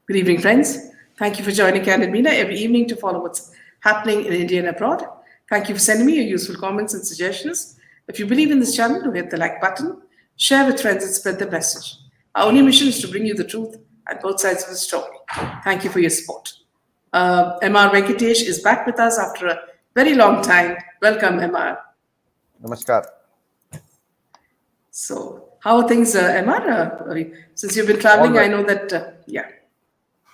Good evening, friends. Thank you for joining Candid Mina every evening to follow what's happening in India and abroad. Thank you for sending me your useful comments and suggestions. If you believe in this channel, do hit the like button, share with friends, and spread the message. Our only mission is to bring you the truth and both sides of the story. Thank you for your support. MR Venkatesh is back with us after a very long time. Welcome, MR. Namaskar. So, how are things, MR? Since you've been traveling, All I well. know that, yeah.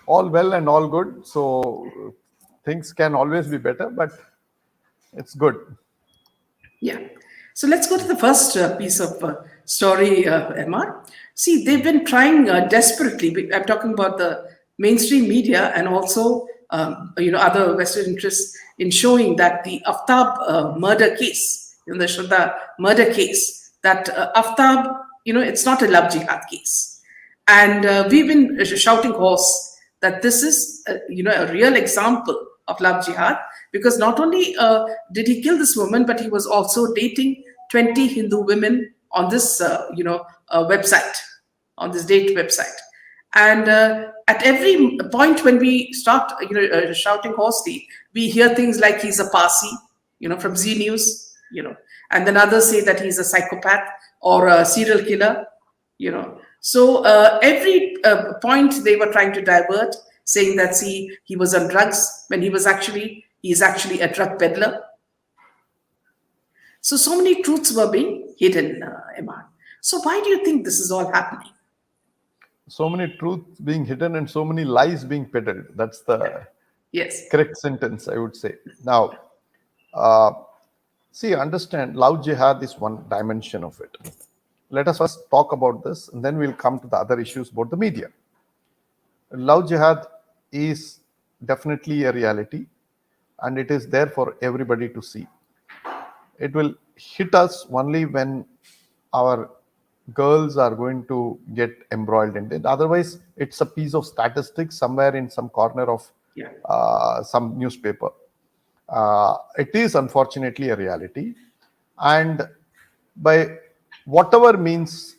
All well and all good. So things can always be better, but it's good. Yeah. So let's go to the first piece of story, Emma. See, they've been trying desperately. I'm talking about the mainstream media and also, other Western interests in showing that the Aftab murder case, the Shraddha murder case, that Aftab, it's not a love jihad case. And we've been shouting hoarse that this is, a real example of love jihad, because not only did he kill this woman, but he was also dating 20 Hindu women on this, website, on this date website. And at every point when we start, shouting hoarsely, we hear things like he's a Parsi, from Z News, and then others say that he's a psychopath or a serial killer, So every point they were trying to divert, saying that, see, he was on drugs when he's actually a drug peddler. So many truths were being hidden, Iman. So why do you think this is all happening? So many truths being hidden and so many lies being peddled. That's the Yes. correct sentence, I would say. Now, understand, love jihad is one dimension of it. Let us first talk about this, and then we'll come to the other issues about the media. Love jihad is definitely a reality, and it is there for everybody to see. It will hit us only when our girls are going to get embroiled in it. Otherwise, it's a piece of statistics somewhere in some corner of some newspaper. It is unfortunately a reality, and by whatever means,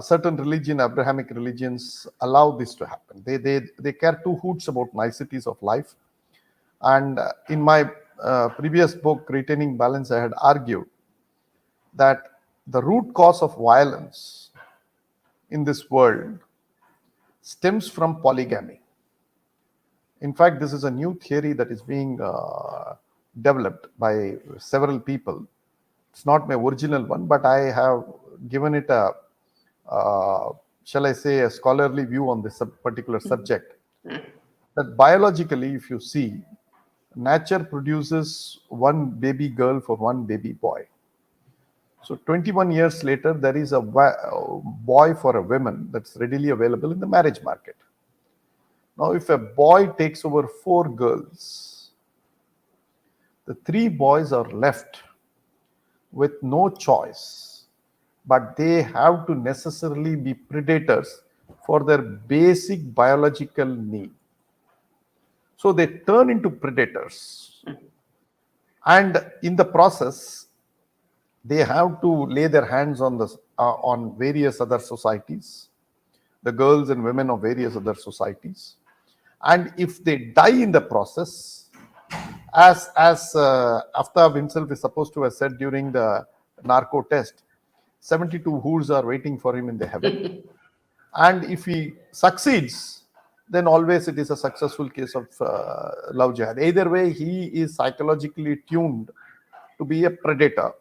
certain religion, Abrahamic religions, allow this to happen. They care two hoots about niceties of life. And in my previous book, Retaining Balance, I had argued that the root cause of violence in this world stems from polygamy. In fact, this is a new theory that is being developed by several people. It's not my original one, but I have given it a, shall I say, a scholarly view on this particular subject. That biologically, if you see, nature produces one baby girl for one baby boy. So 21 years later, there is a boy for a woman that's readily available in the marriage market. Now, if a boy takes over 4 girls, the 3 boys are left with no choice, but they have to necessarily be predators for their basic biological need. So they turn into predators. And in the process, they have to lay their hands on various other societies, the girls and women of various other societies. And if they die in the process, as Aftab himself is supposed to have said during the narco test, 72 hoods are waiting for him in the heaven. And if he succeeds, then always it is a successful case of love jihad. Either way, he is psychologically tuned to be a predator.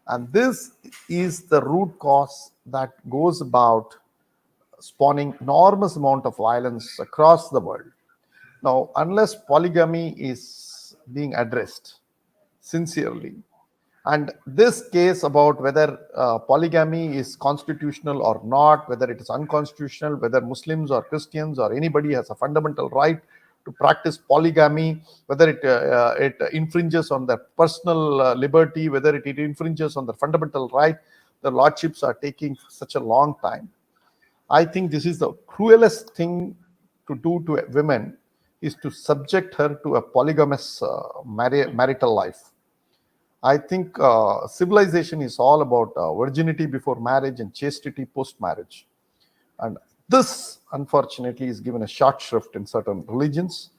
And this is the root cause that goes about spawning enormous amount of violence across the world. Now, unless polygamy is being addressed sincerely, and this case about whether polygamy is constitutional or not, whether it is unconstitutional, whether Muslims or Christians or anybody has a fundamental right to practice polygamy, whether it infringes on their personal liberty, whether it infringes on their fundamental right, the lordships are taking such a long time. I think this is the cruelest thing to do to women, is to subject her to a polygamous marital life. I think civilization is all about virginity before marriage and chastity post-marriage. And This, unfortunately, is given a short shrift in certain religions,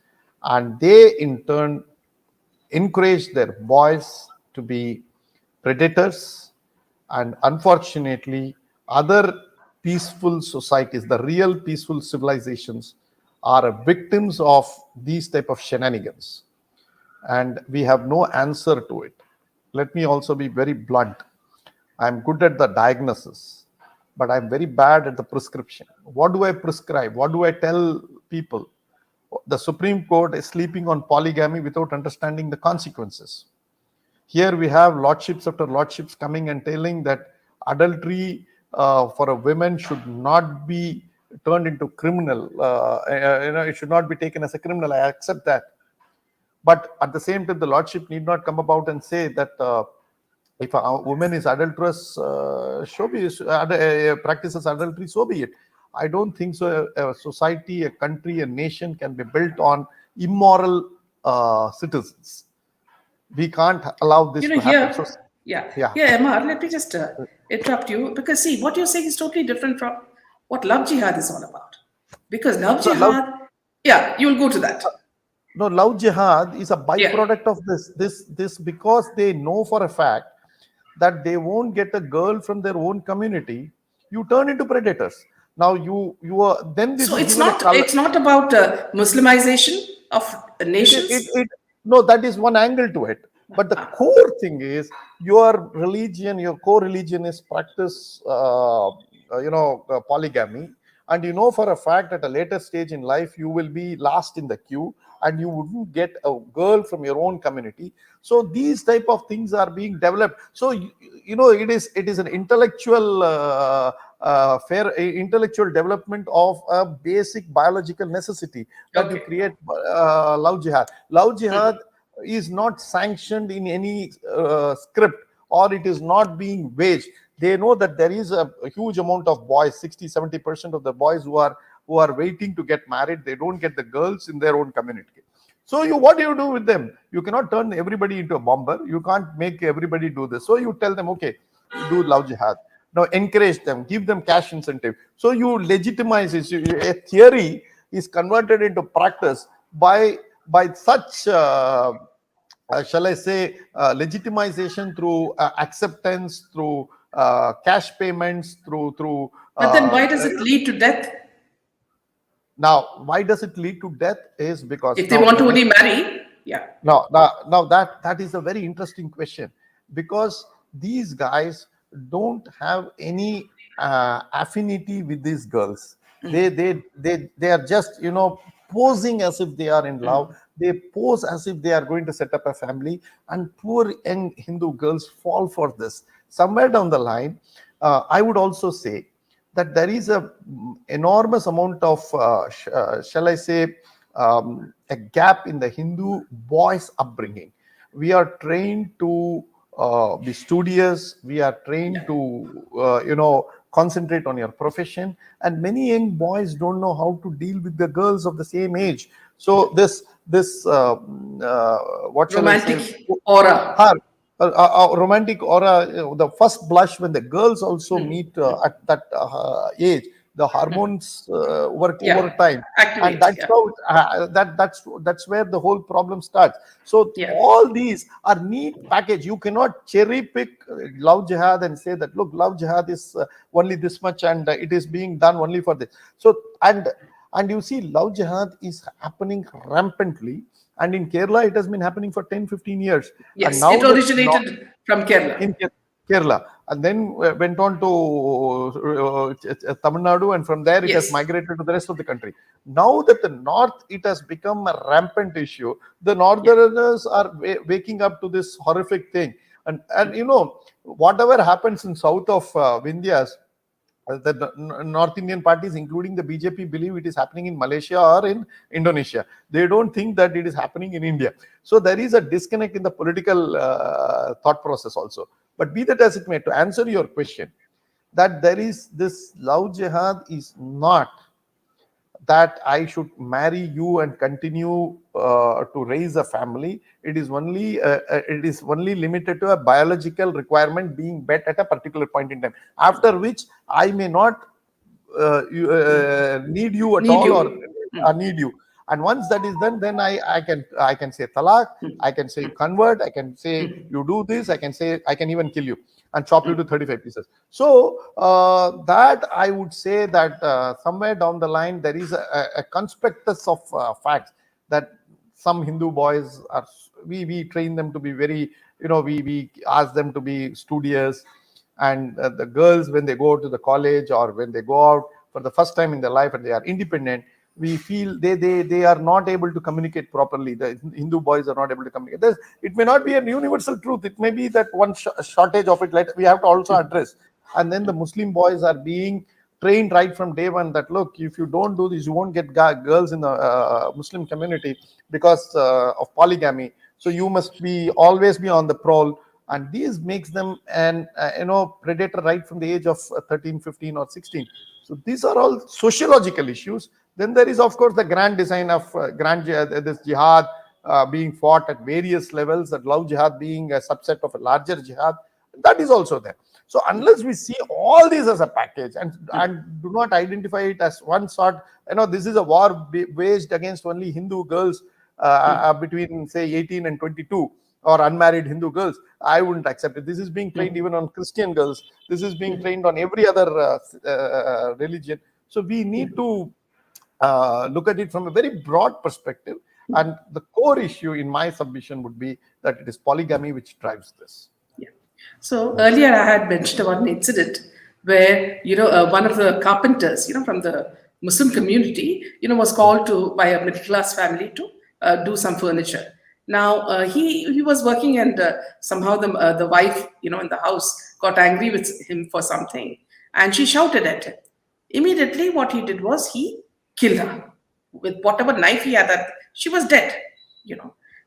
and they in turn encourage their boys to be predators. And unfortunately, other peaceful societies, the real peaceful civilizations, are victims of these type of shenanigans, and we have no answer to it. Let me also be very blunt. I'm good at the diagnosis, but I'm very bad at the prescription. What do I prescribe? What do I tell people? The Supreme Court is sleeping on polygamy without understanding the consequences. Here we have lordships after lordships coming and telling that adultery for a woman should not be turned into criminal. It should not be taken as a criminal. I accept that. But at the same time, the lordship need not come about and say that if a woman is adulterous, practices adultery, so be it. I don't think so. A society, a country, a nation can be built on immoral citizens. We can't allow this to happen. So, yeah. Emma, let me just interrupt you, because see, what you're saying is totally different from what love jihad is all about. Because love So love, jihad, you'll go to that. no, love jihad is a Yeah. byproduct of this because they know for a fact that they won't get a girl from their own community. You turn into predators. Now you are then this So is given a color. it's not about Muslimization of nations. No, that is one angle to it. But the core thing is your religion, your core religion is practice, polygamy, and you know for a fact at a later stage in life you will be last in the queue and you wouldn't get a girl from your own community. So these type of things are being developed. So it is an intellectual fair intellectual development of a basic biological necessity that you create love jihad. Love jihad is not sanctioned in any script, or it is not being waged. They know that there is a huge amount of boys, 60-70% of the boys who are waiting to get married. They don't get the girls in their own community. So what do you do with them? You cannot turn everybody into a bomber. You can't make everybody do this. So you tell them, okay, do love jihad. Now encourage them, give them cash incentive. So you legitimize it. A theory is converted into practice by such shall I say legitimization through acceptance, through cash payments, through But then why does it lead to death? Now why does it lead to death is because if they want to only marry. Now that is a very interesting question, because these guys don't have any affinity with these girls. They are just posing as if they are in love. They pose as if they are going to set up a family, and poor young Hindu girls fall for this. Somewhere down the line, I would also say that there is a enormous amount of shall I say a gap in the Hindu boys' upbringing. We are trained to be studious. We are trained to concentrate on your profession, and many young boys don't know how to deal with the girls of the same age. So this what shall Romantic I say? aura. Romantic aura, the first blush when the girls also meet at that age, the hormones work overtime, and that's how that's where the whole problem starts. So all these are neat package. You cannot cherry pick love jihad and say that look, love jihad is only this much and it is being done only for this. So and you see, love jihad is happening rampantly. And in Kerala, it has been happening for 10-15 years. Yes, and now it originated from Kerala. In Kerala. And then went on to Tamil Nadu, and from there it has migrated to the rest of the country. Now that the north, it has become a rampant issue. The northerners are waking up to this horrific thing. And whatever happens in south of Vindhyas, the North Indian parties, including the BJP, believe it is happening in Malaysia or in Indonesia. They don't think that it is happening in India. So there is a disconnect in the political thought process also. But be that as it may, to answer your question, that there is this love jihad is not that I should marry you and continue to raise a family. It is only limited to a biological requirement being met at a particular point in time, after which I may not need you at Need all, or you. need you. And once that is done, then I can say talaq, I can say convert, I can say you do this, I can say I can even kill you and chop you to 35 pieces. So that I would say that somewhere down the line there is a conspectus of facts that some Hindu boys are, we train them to be very, we ask them to be studious, and the girls, when they go to the college or when they go out for the first time in their life and they are independent, we feel they are not able to communicate properly. The Hindu boys are not able to communicate. It may not be a universal truth. It may be that one shortage of it, like we have to also address. And then the Muslim boys are being trained right from day one that, look, if you don't do this, you won't get girls in the Muslim community because of polygamy. So you must be always be on the prowl. And this makes them an predator right from the age of 13, 15 or 16. So these are all sociological issues. Then there is, of course, the grand design of this jihad being fought at various levels, that love jihad being a subset of a larger jihad. That is also there. So unless we see all these as a package and do not identify it as one sort, this is a war waged against only Hindu girls between, say, 18 and 22, or unmarried Hindu girls, I wouldn't accept it. This is being trained even on Christian girls. This is being trained on every other religion. So we need to look at it from a very broad perspective. And the core issue in my submission would be that it is polygamy which drives this. Yeah. So earlier I had mentioned about an incident where, one of the carpenters, from the Muslim community, was called to by a middle class family to do some furniture. Now he was working, and somehow the wife, in the house got angry with him for something, and she shouted at him. Immediately, what he did was he killed her with whatever knife he had. That she was dead.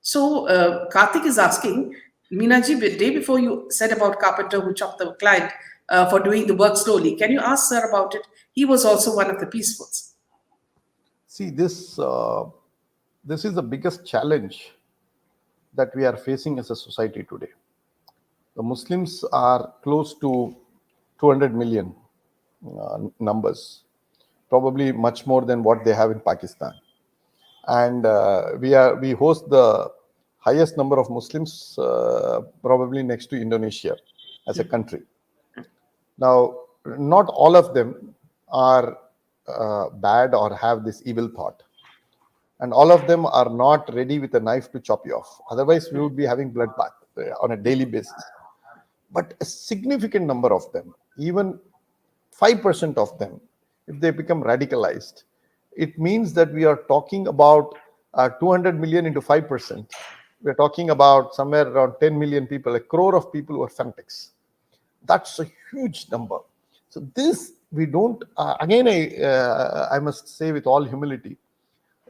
So Karthik is asking, Meenaji, the day before you said about carpenter who chopped the client for doing the work slowly, can you ask sir about it? He was also one of the peacefuls. See, this is the biggest challenge that we are facing as a society today. The Muslims are close to 200 million numbers, probably much more than what they have in Pakistan. And we host the highest number of Muslims, probably next to Indonesia as a country. Now, not all of them are bad or have this evil thought. And all of them are not ready with a knife to chop you off. Otherwise, we would be having bloodbath on a daily basis. But a significant number of them, even 5% of them, if they become radicalized, it means that we are talking about 200 million into 5%. We're talking about somewhere around 10 million people, a crore of people who are fanatics. That's a huge number. So this, we don't, again, I must say with all humility,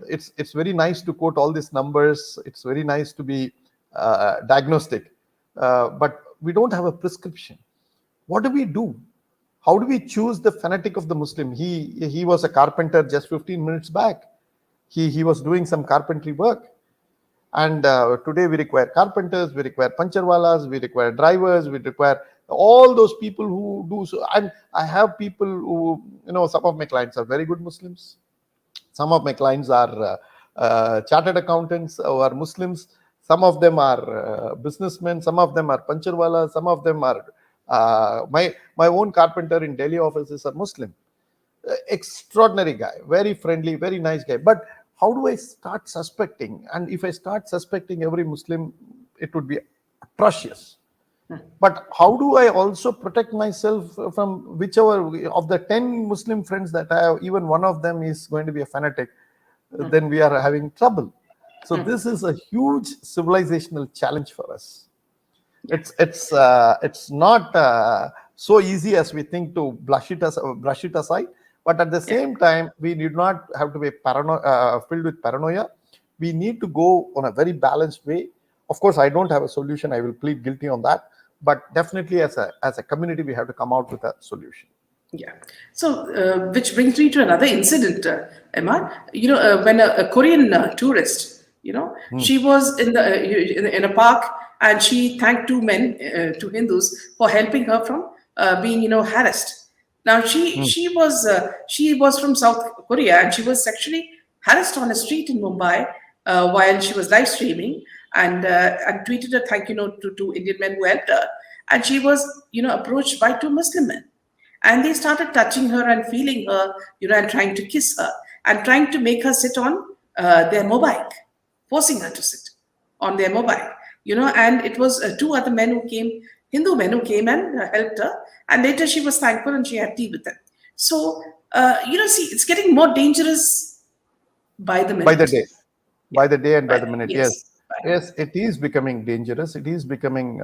it's very nice to quote all these numbers. It's very nice to be diagnostic, but we don't have a prescription. What do we do? How do we choose the fanatic of the Muslim? He was a carpenter just 15 minutes back. He was doing some carpentry work. And today we require carpenters, we require pancharwalas, we require drivers, we require all those people who do so. And I have people who, some of my clients are very good Muslims. Some of my clients are chartered accountants who are Muslims. Some of them are businessmen. Some of them are pancharwalas. Some of them are my own carpenter in Delhi office is a Muslim. Extraordinary guy, very friendly, very nice guy. But how do I start suspecting? And if I start suspecting every Muslim, it would be atrocious. But how do I also protect myself from whichever of the 10 Muslim friends that I have, even one of them is going to be a fanatic, then we are having trouble. So this is a huge civilizational challenge for us. It's not so easy as we think to brush it aside. But at the same time, we need not have to be filled with paranoia. We need to go on a very balanced way. Of course, I don't have a solution. I will plead guilty on that. But definitely, as a community, we have to come out with a solution. Yeah. So, which brings me to another incident, Emma. When a Korean tourist, she was in a park, and she thanked two men, two Hindus, for helping her from being, harassed. Now she was from South Korea, and she was sexually harassed on a street in Mumbai while she was live streaming, and tweeted a thank you note to two Indian men who helped her. And she was approached by two Muslim men, and they started touching her and feeling her, and trying to kiss her and trying to make her sit on their mobile, forcing her to sit on their mobile. And it was two other men who came, Hindu men who came and helped her. And later she was thankful and she had tea with them. So, see, it's getting more dangerous by the By the minute. day, by the day and by the minute. Yes. Yes, it is becoming dangerous. It is becoming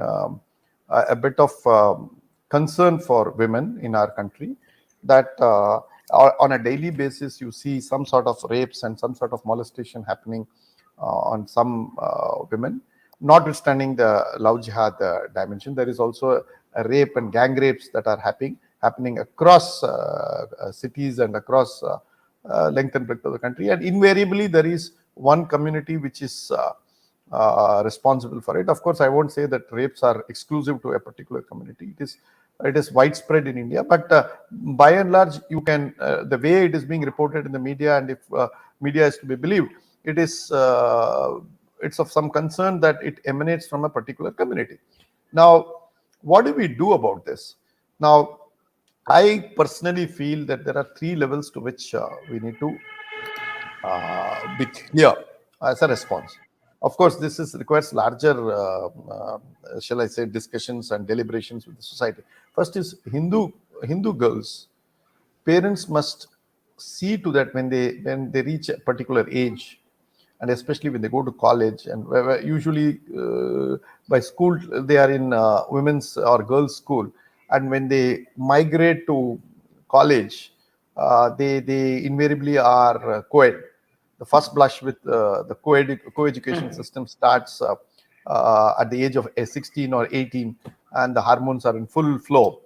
a bit of concern for women in our country, that on a daily basis you see some sort of rapes and some sort of molestation happening on some women. Notwithstanding the love jihad dimension, there is also a rape and gang rapes that are happening across cities and across length and breadth of the country. And invariably there is one community which is responsible for it. Of course, I won't say that rapes are exclusive to a particular community. It is widespread in India, but by and large, you can the way it is being reported in the media, and if media is to be believed, it's of some concern that it emanates from a particular community. Now, what do we do about this? Now, I personally feel that there are three levels to which we need to be clear as a response. Of course, requires larger, shall I say, discussions and deliberations with the society. First is Hindu girls. Parents must see to that when they reach a particular age, and especially when they go to college, and usually by school they are in women's or girls' school, and when they migrate to college, they invariably are co-ed. The first blush with the co-education system starts at the age of 16 or 18, and the hormones are in full flow.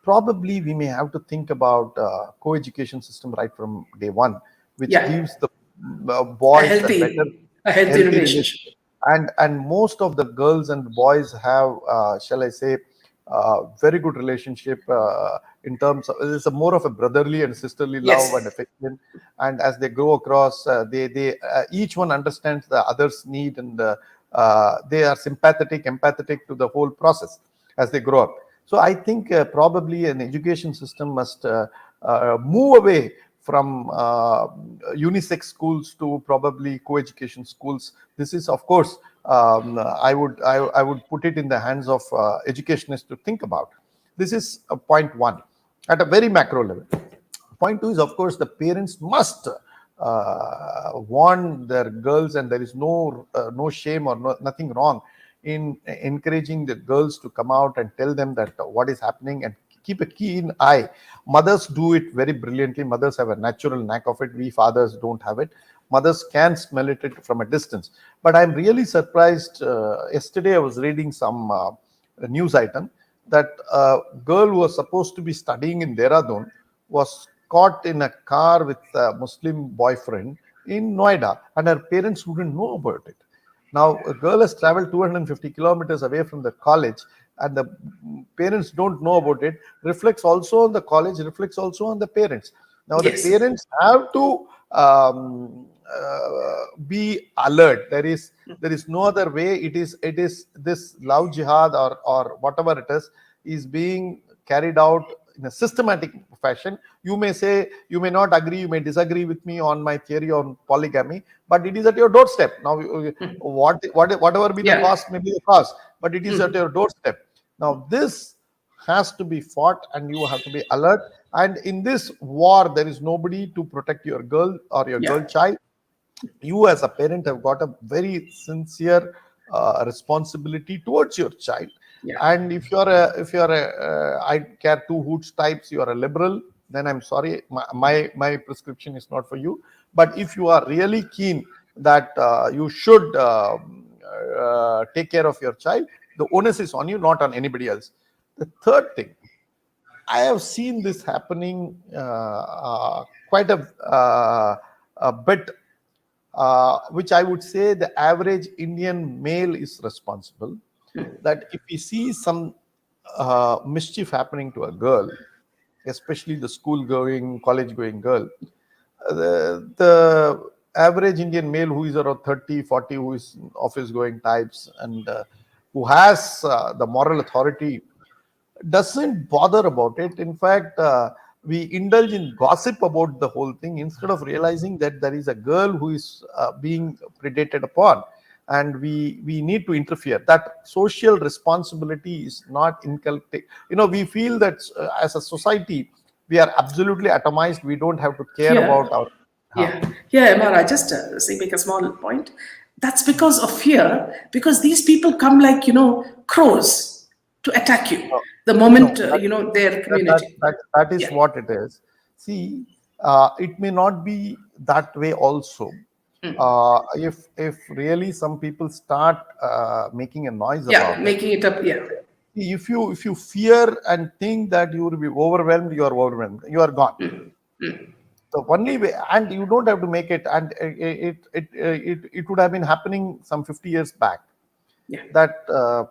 Probably we may have to think about co-education system right from day one, which gives the boys a healthy healthy relationship. and most of the girls and boys have, shall I say, very good relationship in terms of, it's a more of a brotherly and sisterly love and affection. And as they grow across, they each one understands the other's need, and they are empathetic to the whole process as they grow up. So I think probably an education system must move away from unisex schools to probably co-education schools. This is, of course, I would put it in the hands of educationists to think about. This is point one at a very macro level. Point two is, of course, the parents must warn their girls, and there is no shame or nothing wrong in encouraging the girls to come out and tell them that what is happening, and keep a keen eye. Mothers do it very brilliantly. Mothers have a natural knack of it. We fathers don't have it. Mothers can smell it from a distance. But I'm really surprised. Yesterday I was reading some news item that a girl who was supposed to be studying in Dehradun was caught in a car with a Muslim boyfriend in Noida, and her parents wouldn't know about it. Now, a girl has traveled 250 kilometers away from the college, and the parents don't know about it. Reflects also on the college, reflects also on the parents. Now, the parents have to be alert. There is no other way. It is this love jihad or whatever it is being carried out in a systematic fashion. You may say, you may not agree, you may disagree with me on my theory on polygamy, but it is at your doorstep. Now, whatever be the cost may be the cost, but it is at your doorstep. Now, this has to be fought, and you have to be alert. And in this war, there is nobody to protect your girl or your girl child. You as a parent have got a very sincere responsibility towards your child. And if you're I care two hoots types, you are a liberal, then I'm sorry, my prescription is not for you. But if you are really keen that you should take care of your child, the onus is on you, not on anybody else. The third thing, I have seen this happening quite a bit, which I would say the average Indian male is responsible. That if he sees some mischief happening to a girl, especially the school-going, college-going girl. The average Indian male who is around 30, 40, who is office-going types and who has the moral authority doesn't bother about it. In fact, we indulge in gossip about the whole thing instead of realizing that there is a girl who is being predated upon, and we need to interfere. That social responsibility is not inculcated. We feel that as a society we are absolutely atomized. We don't have to care Here, about our. Huh. yeah, Emma, I just say make a small point. That's because of fear, because these people come like, crows to attack you No, the moment, no, their that, that, community. that, that is Yeah, what it is. See, it may not be that way also. If really some people start making a noise yeah, about it, making it up, yeah. if you fear and think that you will be overwhelmed, you are overwhelmed, you are gone. The only way, and you don't have to make it, and it would have been happening some 50 years back, Yeah. that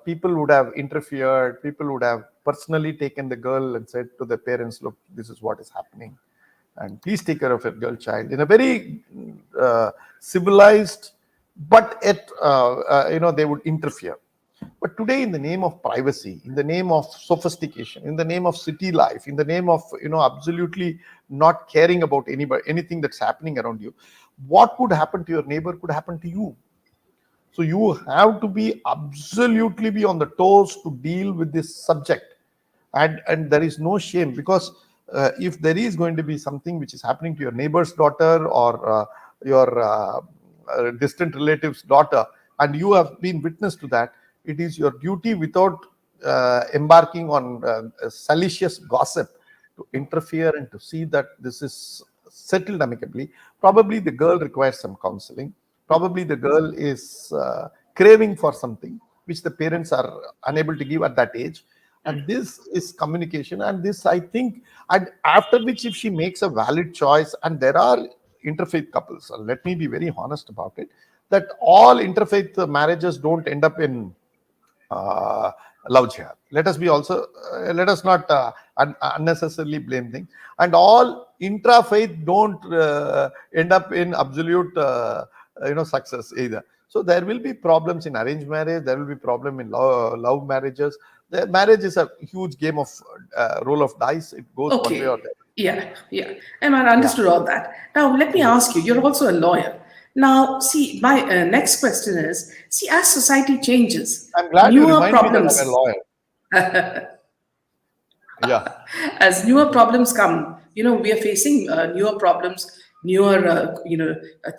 people would have interfered, people would have personally taken the girl and said to the parents, look, this is what is happening, and please take care of your girl child in a very civilized, but they would interfere. But today, in the name of privacy, in the name of sophistication, in the name of city life, in the name of absolutely not caring about anybody, anything that's happening around you, what could happen to your neighbor could happen to you. So you have to be absolutely be on the toes to deal with this subject, and there is no shame, because if there is going to be something which is happening to your neighbor's daughter or your distant relative's daughter, and you have been witness to that, it is your duty, without embarking on salacious gossip, to interfere and to see that this is settled amicably. Probably the girl requires some counseling. Probably the girl is craving for something which the parents are unable to give at that age. And this is communication. And this, I think, and after which, if she makes a valid choice, and there are interfaith couples, let me be very honest about it, that all interfaith marriages don't end up in love jihad. Let us be also, let us not unnecessarily blame things. And all intra-faith don't end up in absolute, success either. So there will be problems in arranged marriage. There will be problem in love marriages. The marriage is a huge game of roll of dice. It goes one way or Okay. the other. Yeah, yeah. And I Yeah. understood all that. Now, let me ask you, you're also a lawyer. Now, see, my next question is, see, as society changes, I'm glad you newer remind me that I'm a problems, lawyer. Yeah. as newer problems come, we are facing newer problems, newer,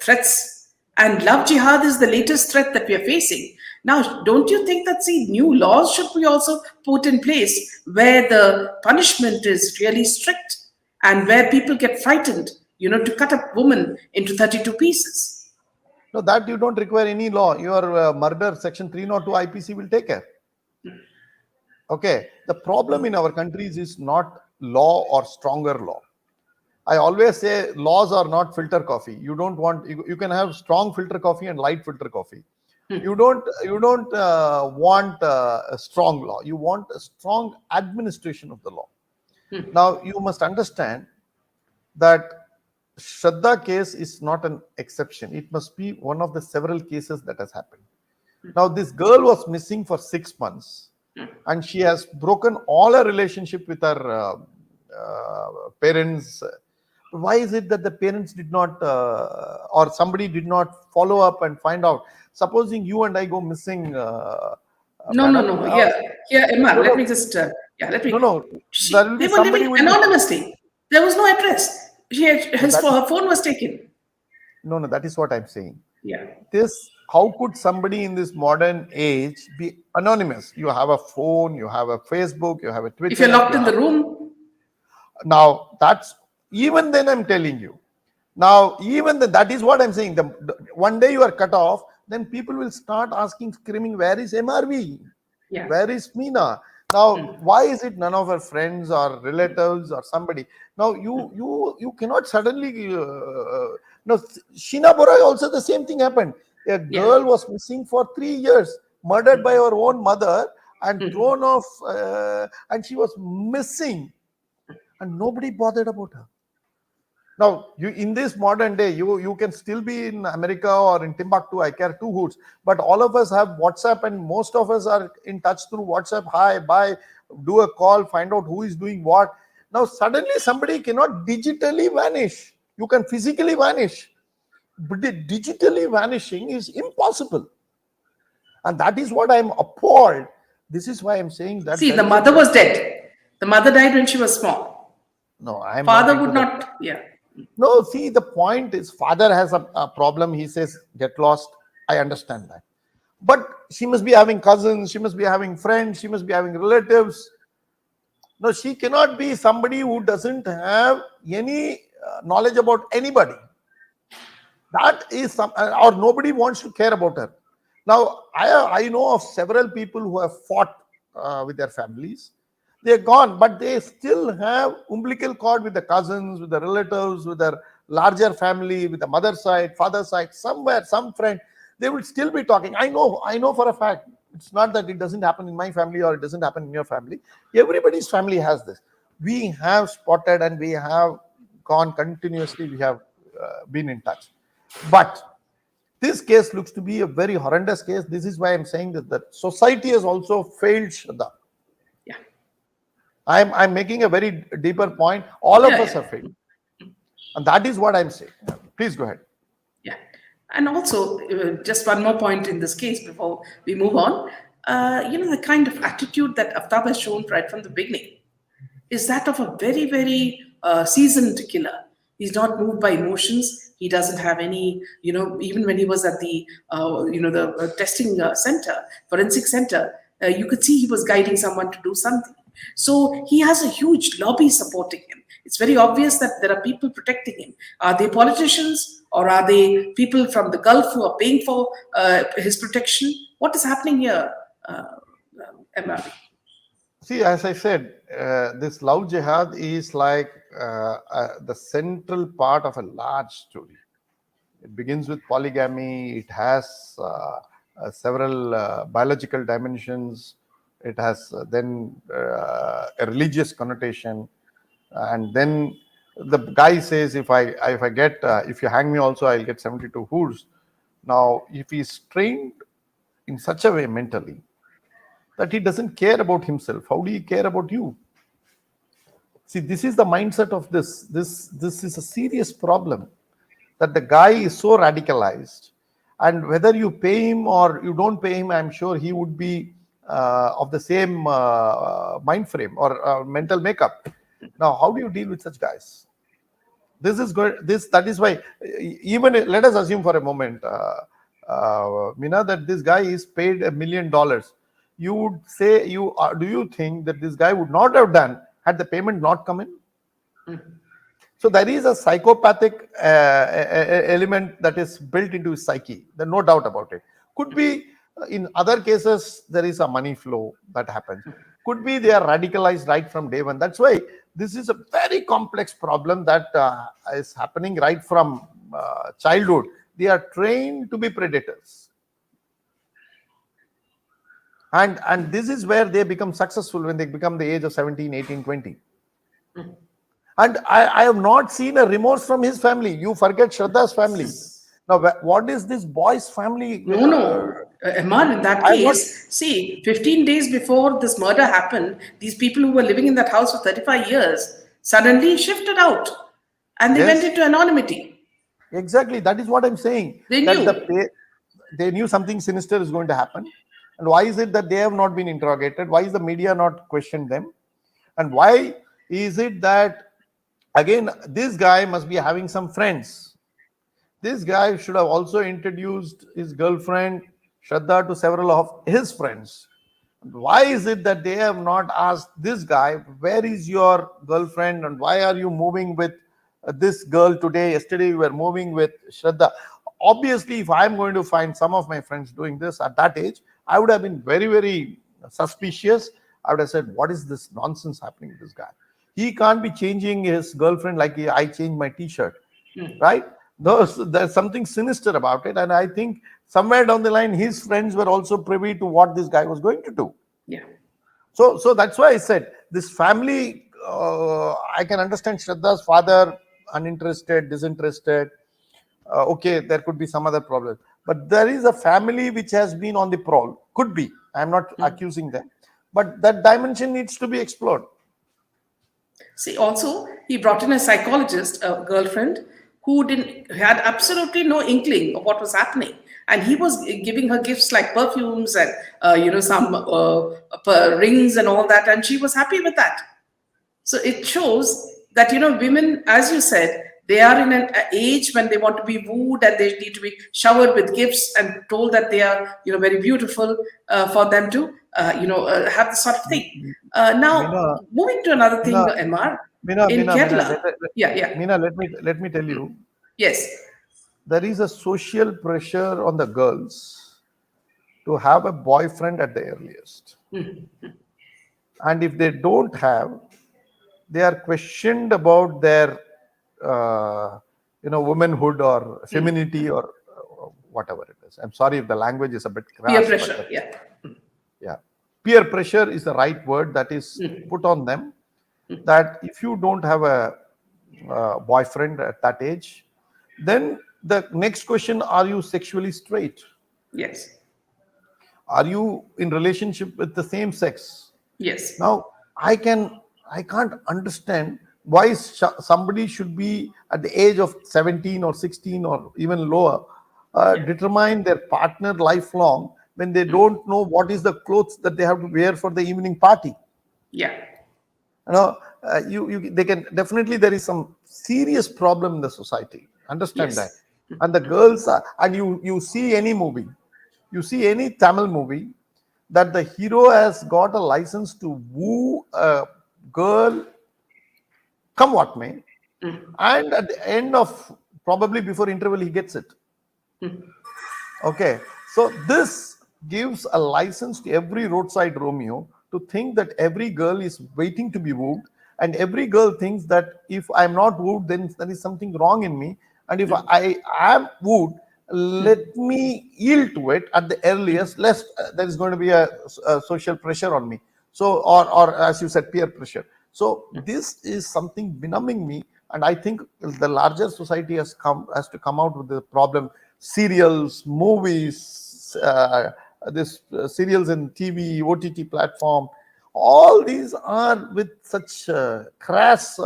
threats. And love jihad is the latest threat that we are facing. Now, don't you think that, see, new laws should be also put in place where the punishment is really strict and where people get frightened, to cut a woman into 32 pieces? No, that you don't require any law. Your murder section 302 IPC will take care. Okay. The problem in our countries is not law or stronger law. I always say laws are not filter coffee. You don't want, you can have strong filter coffee and light filter coffee. You don't want a strong law. You want a strong administration of the law. Now you must understand that Shraddha case is not an exception. It must be one of the several cases that has happened. Now this girl was missing for 6 months, and she has broken all her relationship with her parents. Why is it that the parents did not, or somebody did not follow up and find out? Supposing you and I go missing, No, no, madam. no. Yeah, yeah, Emma, No, let no, me just, let no, me. no. There will They be were somebody living will be. anonymously. There was no address. No, Her phone was taken. no. That is what I'm saying. Yeah. This, how could somebody in this modern age be anonymous? You have a phone, you have a Facebook, you have a If you're Twitter, locked you in have. the room, Now that's, even then I'm telling you. Now even then, that is what I'm saying. One day you are cut off, then people will start asking, screaming, where is MRV? yeah. Where is Meena? Now why is it none of her friends or relatives or somebody? Now you cannot suddenly. No, Sheena Borai also the same thing happened. A Yeah. girl was missing for 3 years, murdered by her own mother and thrown off, and she was missing. and nobody bothered about her. Now, you in this modern day, you can still be in America or in Timbuktu, I care two hoots, but all of us have WhatsApp, and most of us are in touch through WhatsApp. Hi, bye, do a call, find out who is doing what. Now, suddenly somebody cannot digitally vanish. You can physically vanish, but the digitally vanishing is impossible. And that is what I'm appalled. This is why I'm saying that See, there the is a mother was dead. The mother died when she was small. no, I'm not Father into would that. not, yeah. No, see, the point is father has a problem. He says, get lost. I understand that. But she must be having cousins, she must be having friends, she must be having relatives. No, she cannot be somebody who doesn't have any knowledge about anybody. That is some, or nobody wants to care about her. Now, I know of several people who have fought with their families. They're gone, but they still have umbilical cord with the cousins, with the relatives, with their larger family, with the mother side, father side, somewhere, some friend. They will still be talking. I know for a fact. It's not that it doesn't happen in my family or it doesn't happen in your family. Everybody's family has this. We have spotted and we have gone continuously. We have been in touch. But this case looks to be a very horrendous case. This is why I'm saying that the society has also failed Shraddha. Yeah. I'm making a very deeper point. All of Yeah, us yeah. have failed. And that is what I'm saying. Please go ahead. Yeah. And also, just one more point in this case before we move on. The kind of attitude that Aftab has shown right from the beginning is that of a very, very seasoned killer. He's not moved by emotions. He doesn't have any, even when he was at the testing center, forensic center, you could see he was guiding someone to do something. So he has a huge lobby supporting him. It's very obvious that there are people protecting him. Are they politicians or are they people from the Gulf who are paying for his protection? What is happening here, Emma? See, as I said, this love jihad is like the central part of a large story. It begins with polygamy. It has several biological dimensions. It has then a religious connotation, and then the guy says, if you hang me also, I'll get 72 hoods. Now, if he's trained in such a way mentally that he doesn't care about himself, how do he care about you? See, this is the mindset of this. This is a serious problem, that the guy is so radicalized, and whether you pay him or you don't pay him, I'm sure he would be of the same mind frame or mental makeup. Now, how do you deal with such guys? This is good. That is why, even let us assume for a moment, Mina, that this guy is paid $1 million. You would say, do you think that this guy would not have done had the payment not come in? So there is a psychopathic element that is built into his psyche. There's no doubt about it. Could be in other cases there is a money flow that happens. Could be they are radicalized right from day one. That's why this is a very complex problem that is happening right from childhood. They are trained to be predators. And this is where they become successful when they become the age of 17, 18, 20. And I have not seen a remorse from his family. You forget Shraddha's family. Now, what is this boy's family? No. Amar, in that case, see, 15 days before this murder happened, these people who were living in that house for 35 years suddenly shifted out and they went into anonymity. Exactly. That is what I'm saying. They knew. They knew something sinister is going to happen. And why is it that they have not been interrogated? Why is the media not questioned them? And why is it that, again, this guy must be having some friends? This guy should have also introduced his girlfriend, Shraddha, to several of his friends. Why is it that they have not asked this guy, where is your girlfriend and why are you moving with this girl today? Yesterday you were moving with Shraddha. Obviously, if I'm going to find some of my friends doing this at that age, I would have been very, very suspicious. I would have said, what is this nonsense happening with this guy? He can't be changing his girlfriend like I changed my t-shirt, right? There's something sinister about it. And I think somewhere down the line, his friends were also privy to what this guy was going to do. Yeah. So that's why I said this family I can understand Shraddha's father, uninterested, disinterested. Okay, there could be some other problem. But there is a family which has been on the prowl. Could be. I'm not accusing them. But that dimension needs to be explored. See, also, he brought in a psychologist, a girlfriend, who had absolutely no inkling of what was happening. And he was giving her gifts like perfumes and, some rings and all that. And she was happy with that. So it shows that, women, as you said, they are in an age when they want to be wooed and they need to be showered with gifts and told that they are, very beautiful for them to, have this sort of thing. Now, Meena, moving to another thing, Meena, MR, Meena, in Meena, Meena, Kerala, yeah, Meena, let me tell you, yes, there is a social pressure on the girls to have a boyfriend at the earliest. And if they don't have, they are questioned about their, womanhood or femininity or whatever it is. I'm sorry if the language is a bit peer crass, pressure, but yeah, yeah, peer pressure is the right word that is put on them. That if you don't have a boyfriend at that age, then the next question: are you sexually straight? yes, Are you in relationship with the same sex? yes, Now, I can't understand why somebody should be at the age of 17 or 16 or even lower yeah, determine their partner lifelong when they don't know what is the clothes that they have to wear for the evening party. yeah, They can definitely, there is some serious problem in the society. Understand that. yes, And the girls are, and you see any movie, you see any Tamil movie that the hero has got a license to woo a girl, come what may, and at the end of, probably before interval, he gets it. Okay, so this gives a license to every roadside Romeo to think that every girl is waiting to be wooed, and every girl thinks that if I'm not wooed, then there is something wrong in me, and if I am wooed, let me yield to it at the earliest, lest there is going to be a social pressure on me. So, or as you said, peer pressure. So this is something benumbing me, and I think the larger society has to come out with the problem. Serials, movies, this serials in TV, OTT platform, all these are with such crass,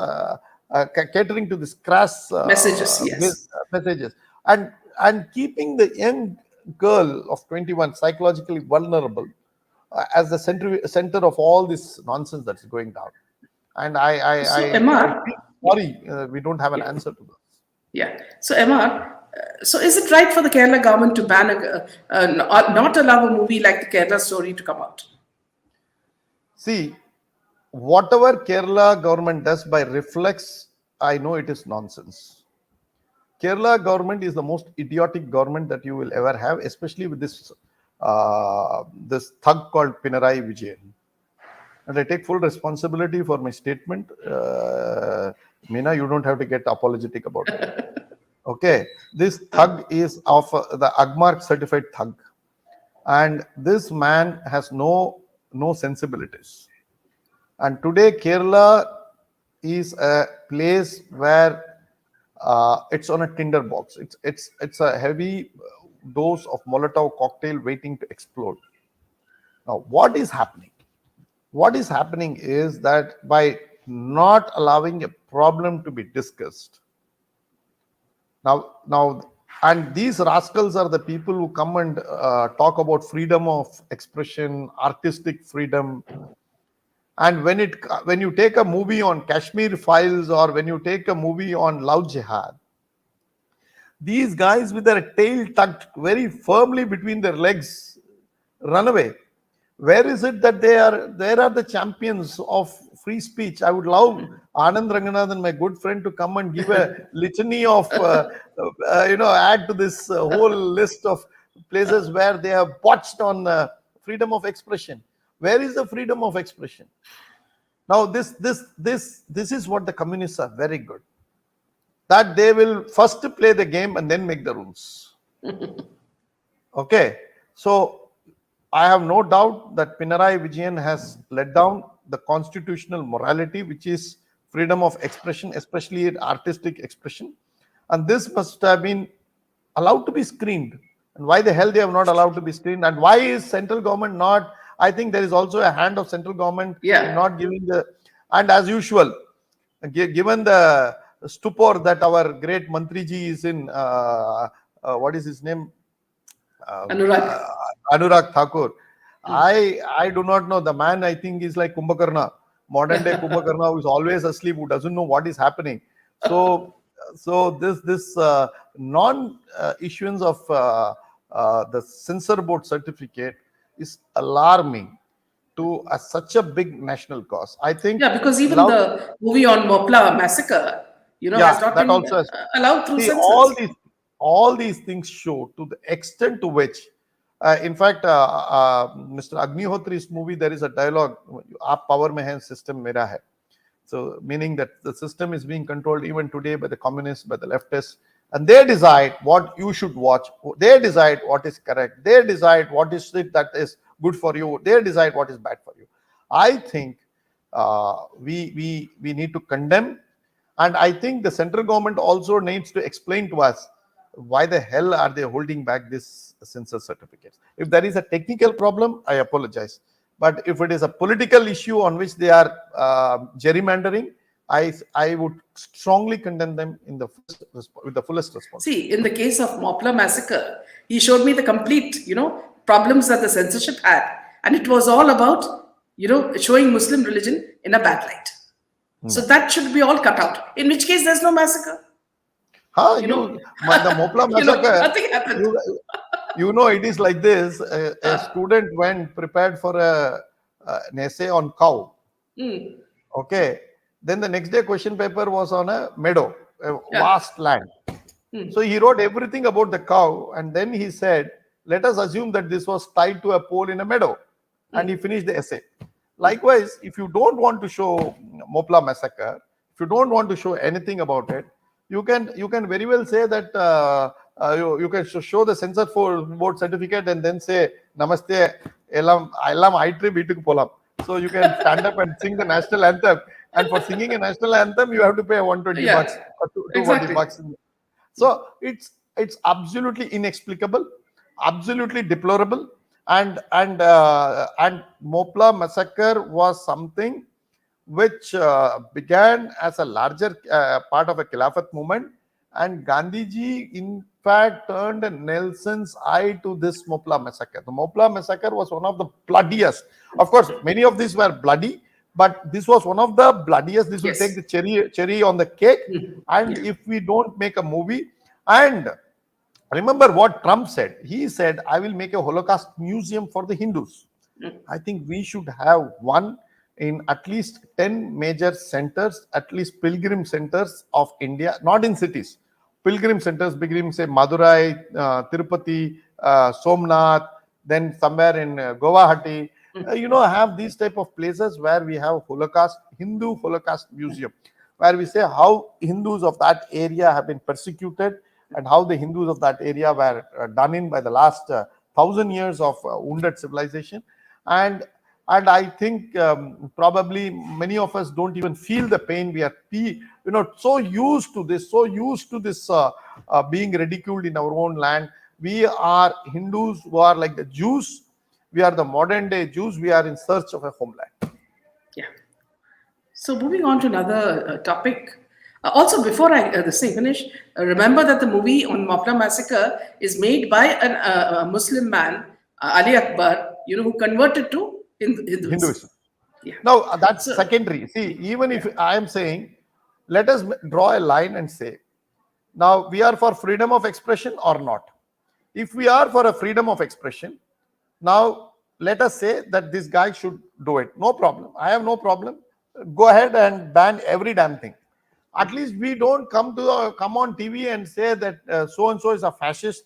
catering to this crass messages, yes, messages, and keeping the young girl of 21 psychologically vulnerable as the center of all this nonsense that's going down. And So, I MR, feel sorry we don't have an yeah, answer to this. yeah. So, MR, so is it right for the Kerala government to ban not allow a movie like the Kerala story to come out? See, whatever Kerala government does by reflex, I know it is nonsense. Kerala government is the most idiotic government that you will ever have, especially with this thug called Pinarayi Vijayan. And I take full responsibility for my statement. Meena, you don't have to get apologetic about it. Okay, this thug is of the Agmark certified thug, and this man has no sensibilities. And today, Kerala is a place where it's on a tinder box. It's a heavy dose of Molotov cocktail waiting to explode. Now, what is happening? What is happening is that by not allowing a problem to be discussed, now, and these rascals are the people who come and talk about freedom of expression, artistic freedom. And when you take a movie on Kashmir Files or when you take a movie on Love Jihad, these guys with their tail tucked very firmly between their legs run away. Where is it that there are the champions of free speech? I would love Anand Ranganathan, my good friend, to come and give a litany of add to this whole list of places where they have botched on freedom of expression. Where is the freedom of expression? Now, this is what the communists are very good. That they will first play the game and then make the rules. Okay, so I have no doubt that Pinarayi Vijayan has let down the constitutional morality, which is freedom of expression, especially artistic expression. And this must have been allowed to be screened. And why the hell they have not allowed to be screened? And why is central government not? I think there is also a hand of central government in not giving the. And as usual, given the stupor that our great Mantriji is in, what is his name? Anurag Thakur. I do not know. The man, I think, is like Kumbhakarna, modern day Kumbhakarna, who is always asleep, who doesn't know what is happening. So this non-issuance of the censor board certificate is alarming to such a big national cause. I think. Yeah, because even the movie on Mopla massacre, has not been allowed through censors. All these things show to the extent to which, in fact, Mr. Agnihotri's movie, there is a dialogue, "Aap power mein hai, system mera hai." So, meaning that the system is being controlled even today by the communists, by the leftists, and they decide what you should watch. They decide what is correct. They decide what is it that is good for you. They decide what is bad for you. I think we need to condemn, and I think the central government also needs to explain to us why the hell are they holding back this censor certificates. If there is a technical problem, I apologize. But if it is a political issue on which they are gerrymandering, I would strongly condemn them with the fullest response. See, in the case of Mopla massacre, he showed me the complete, problems that the censorship had. And it was all about, showing Muslim religion in a bad light. So that should be all cut out. In which case, there's no massacre. The Mopla massacre, nothing happened. It is like this. A student went prepared for an essay on cow. Okay. Then the next day question paper was on a meadow, a vast land. So he wrote everything about the cow, and then he said, let us assume that this was tied to a pole in a meadow. And he finished the essay. Likewise, if you don't want to show Mopla massacre, if you don't want to show anything about it, you can very well say that you can show the censor board certificate and then say Namaste Elam Aitri Bituk Polam. So you can stand up and sing the national anthem, and for singing a national anthem you have to pay 120 bucks or 240 bucks. So it's absolutely inexplicable, absolutely deplorable, and Mopla massacre was something which began as a larger part of a Khilafat movement, and Gandhiji in fact turned Nelson's eye to this Mopla massacre. The Mopla massacre was one of the bloodiest. Of course, many of these were bloody, but this was one of the bloodiest. This will take the cherry on the cake. And if we don't make a movie, and remember what Trump said. He said, I will make a Holocaust museum for the Hindus. I think we should have one in at least 10 major centers, at least pilgrim centers of India, not in cities. Pilgrim centers, say Madurai, Tirupati, Somnath, then somewhere in Guwahati. Have these type of places where we have Hindu Holocaust museum, where we say how Hindus of that area have been persecuted and how the Hindus of that area were done in by the last 1,000 years of wounded civilization. And I think probably many of us don't even feel the pain. We are, so used to this, being ridiculed in our own land. We are Hindus who are like the Jews. We are the modern day Jews. We are in search of a homeland. Yeah. So moving on to another topic. Also, before I finish, remember that the movie on Mopla massacre is made by a Muslim man, Ali Akbar, who converted to Hinduism. Yeah. Now, that's secondary. See, even if I am saying, let us draw a line and say, now we are for freedom of expression or not. If we are for a freedom of expression, now let us say that this guy should do it. No problem. I have no problem. Go ahead and ban every damn thing. At least we don't come on TV and say that so-and-so is a fascist,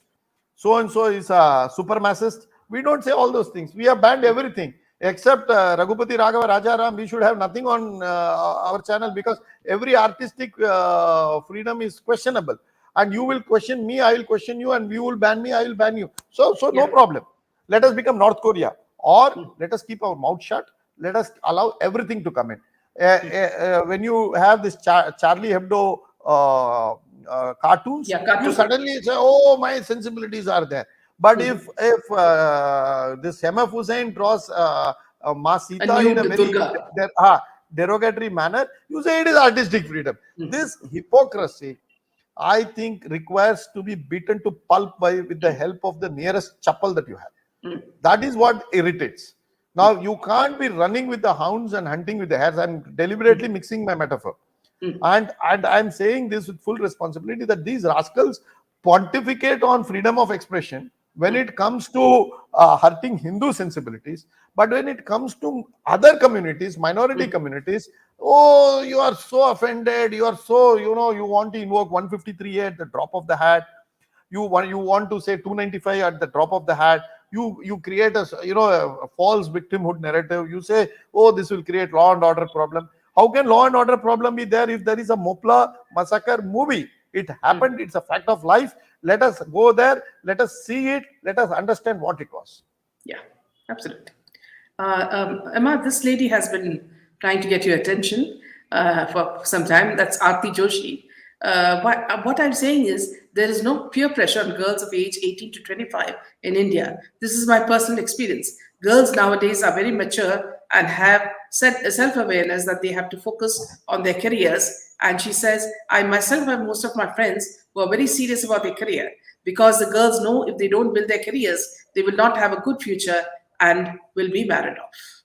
so-and-so is a supremacist. We don't say all those things. We have banned everything. Except Raghupati Raghava Rajaram, we should have nothing on our channel, because every artistic freedom is questionable. And you will question me, I will question you, and you will ban me, I will ban you. So no problem. Let us become North Korea, or let us keep our mouth shut. let us allow everything to come in. When you have this Charlie Hebdo cartoons, Yeah, you cartoon. suddenly say, "Oh, my sensibilities are there." But if this Hemaf Hussain draws Ma A Sita in a nude very Durga. derogatory manner, you say it is artistic freedom. This hypocrisy, I think, requires to be beaten to pulp with the help of the nearest chappal that you have. That is what irritates. Now, you can't be running with the hounds and hunting with the hares. I'm deliberately mixing my metaphor. And I'm saying this with full responsibility that these rascals pontificate on freedom of expression when it comes to hurting Hindu sensibilities. But when it comes to other communities, minority communities, oh, you are so offended. You are so, you want to invoke 153 at the drop of the hat. You want to say 295 at the drop of the hat. You create a false victimhood narrative. You say, oh, this will create law and order problem. How can law and order problem be there if there is a Mopla massacre movie? It happened. It's a fact of life. Let us go there. Let us see it. Let us understand what it was. Yeah, absolutely. Emma, this lady has been trying to get your attention for some time. That's Aarti Joshi. What I'm saying is there is no peer pressure on girls of age 18 to 25 in India. This is my personal experience. Girls nowadays are very mature and have self-awareness that they have to focus on their careers. And she says, I myself have most of my friends who are very serious about their career because the girls know if they don't build their careers, they will not have a good future and will be married off.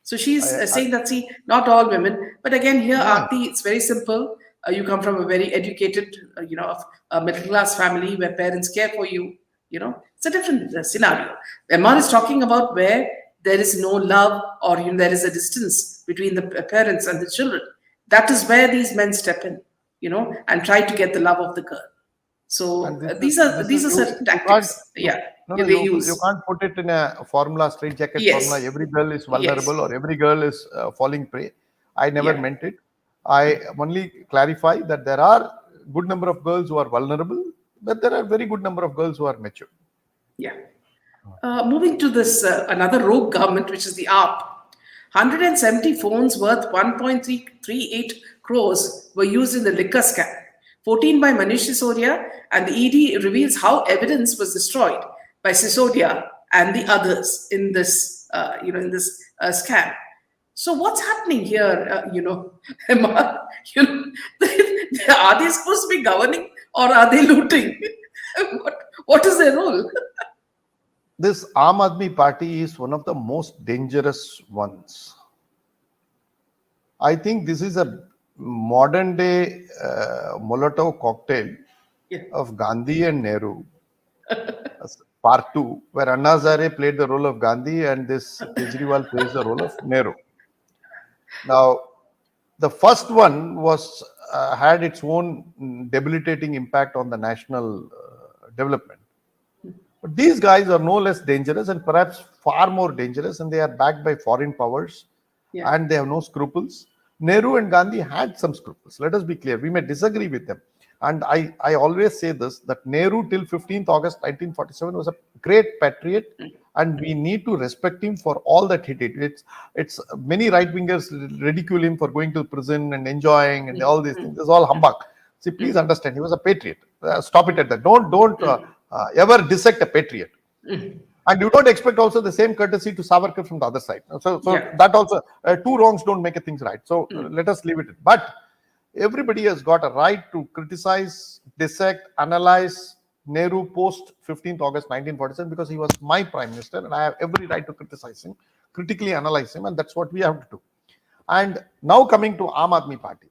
So she's saying that, see, not all women, but again, here, Yeah. Aarti, it's very simple. You come from a very educated, a middle class family where parents care for you. It's a different scenario. Emma is talking about where there is no love or there is a distance between the parents and the children. That is where these men step in, and try to get the love of the girl. So And these are certain you can't tactics. Yeah, no, they you use. can't put it in a formula, straight jacket formula. Yes. Every girl is Yes. vulnerable or every girl is falling prey. I never Yeah. meant it. I only clarify that there are good number of girls who are vulnerable, but there are very good number of girls who are mature. Yeah. Moving to this another rogue government, which is the ARP. 170 phones worth 1.338 crores were used in the liquor scam. 14 by Manish Sisodia, and the ED reveals how evidence was destroyed by Sisodia and the others in this, scam. So what's happening here? Emma, are they supposed to be governing or are they looting? what is their role? This Aam Aadmi Party is one of the most dangerous ones. I think this is a modern day Molotov cocktail Yeah. of Gandhi and Nehru, part two, where Anna Hazare played the role of Gandhi and this Kejriwal plays the role of Nehru. Now, the first one was had its own debilitating impact on the national development. But these guys are no less dangerous and perhaps far more dangerous, and they are backed by foreign powers Yeah. and they have no scruples. Nehru and Gandhi had some scruples. Let us be clear. We may disagree with them. And I always say this, that Nehru till 15th August 1947 was a great patriot, and we need to respect him for all that he did. It's many right wingers ridicule him for going to prison and enjoying and all these things. It's all humbug. See, please understand, he was a patriot. Stop it at that. Don't ever dissect a patriot. And you don't expect also the same courtesy to Savarkar from the other side. So Yeah. that also, two wrongs don't make a things right. So let us leave it. But everybody has got a right to criticize, dissect, analyze Nehru post 15th August 1947 because he was my prime minister and I have every right to criticize him, critically analyze him, and that's what we have to do. And now coming to Aam Aadmi Party,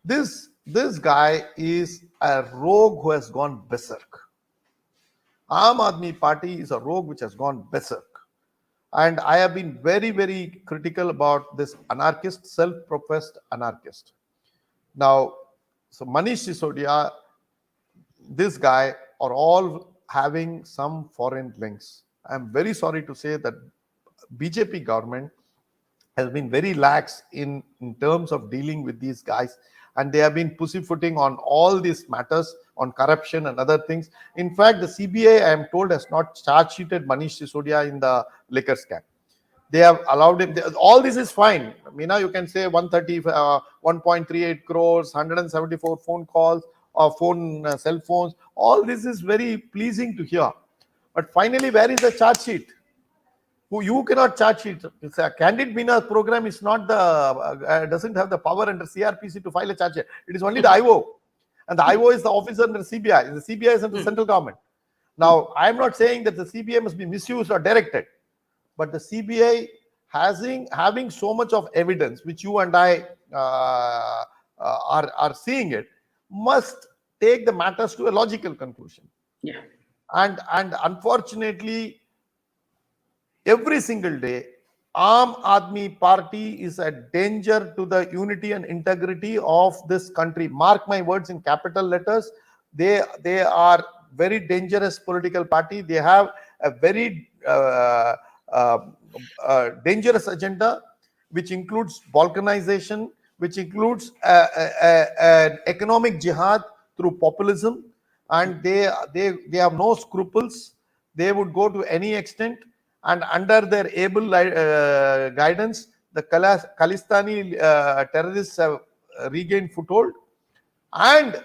this guy is a rogue who has gone berserk. Aam Aadmi Party is a rogue which has gone berserk. And I have been very, very critical about this anarchist, self-professed anarchist. Now, so Manish Sisodia, this guy are all having some foreign links. I'm very sorry to say that BJP government has been very lax in terms of dealing with these guys, and they have been pussyfooting on all these matters on corruption and other things. In fact, the CBI, I am told, has not charge sheeted Manish Sisodia in the liquor scam. They have allowed him. All this is fine. Meena, you can say 138 crores, 174 phone calls or cell phones. All this is very pleasing to hear. But finally, where is the charge sheet? Who you cannot charge sheet. It's a Candid Meena program is not the doesn't have the power under CRPC to file a charge sheet. It is only the IO, and the IO is the officer under CBI. The CBI is under the central government. Now, I am not saying that the CBI must be misused or directed, but the CBI having so much of evidence, which you and I are seeing it, must take the matters to a logical conclusion. Yeah. And unfortunately, every single day, Aam Aadmi Party is a danger to the unity and integrity of this country. Mark my words in capital letters. They are very dangerous political party. They have a very dangerous agenda, which includes balkanization, which includes an economic jihad through populism, and they have no scruples. They would go to any extent, and under their able guidance, the Khalistani terrorists have regained foothold. And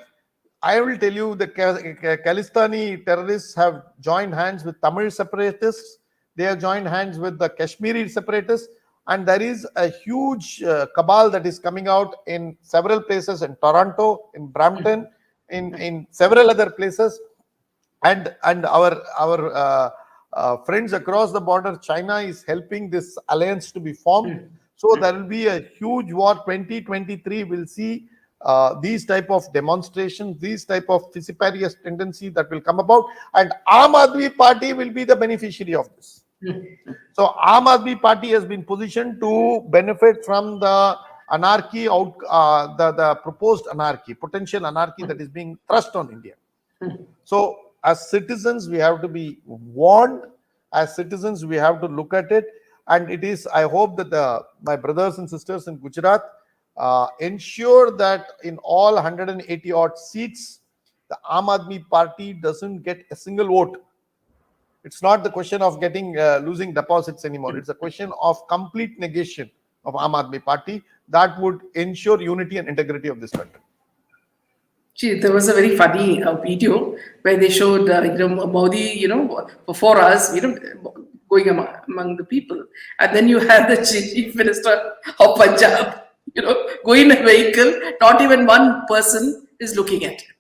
I will tell you, the Khalistani terrorists have joined hands with Tamil separatists. They have joined hands with the Kashmiri separatists. And there is a huge cabal that is coming out in several places, in Toronto, in Brampton, in several other places. And our friends across the border, China is helping this alliance to be formed. So there will be a huge war. 2023 will see these type of demonstrations, these type of vociferous tendency that will come about, and Aam Aadmi Party will be the beneficiary of this. So Aam Aadmi Party has been positioned to benefit from the anarchy the proposed anarchy, potential anarchy that is being thrust on India. So as citizens, we have to be warned. As citizens, we have to look at it. And it is, I hope that my brothers and sisters in Gujarat ensure that in all 180 odd seats, the Aam Aadmi Party doesn't get a single vote. It's not the question of getting losing deposits anymore. It's a question of complete negation of Aam Aadmi Party that would ensure unity and integrity of this country. Gee, there was a very funny video where they showed, Modi, for 4 hours, going among the people. And then you have the Chief Minister of Punjab, going in a vehicle, not even one person is looking at him.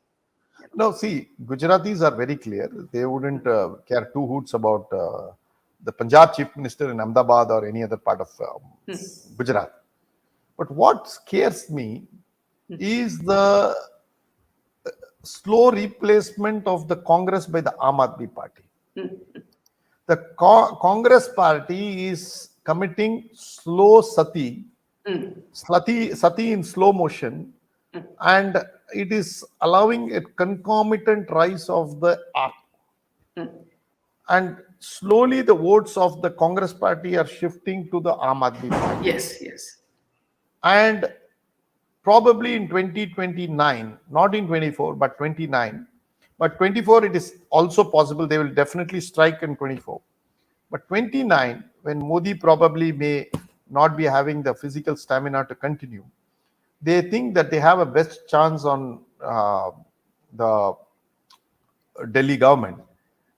No, see, Gujaratis are very clear. They wouldn't care two hoots about the Punjab Chief Minister in Ahmedabad or any other part of Gujarat. But what scares me is the slow replacement of the Congress by the Aam Aadmi Party. The Congress Party is committing slow sati in slow motion, and it is allowing a concomitant rise of the AAP. And slowly the votes of the Congress Party are shifting to the Aam Aadmi Party. Yes, yes. And probably in 2029, not in 24, but 29. But 24, it is also possible they will definitely strike in 24. But 29, when Modi probably may not be having the physical stamina to continue, they think that they have a best chance on the Delhi government.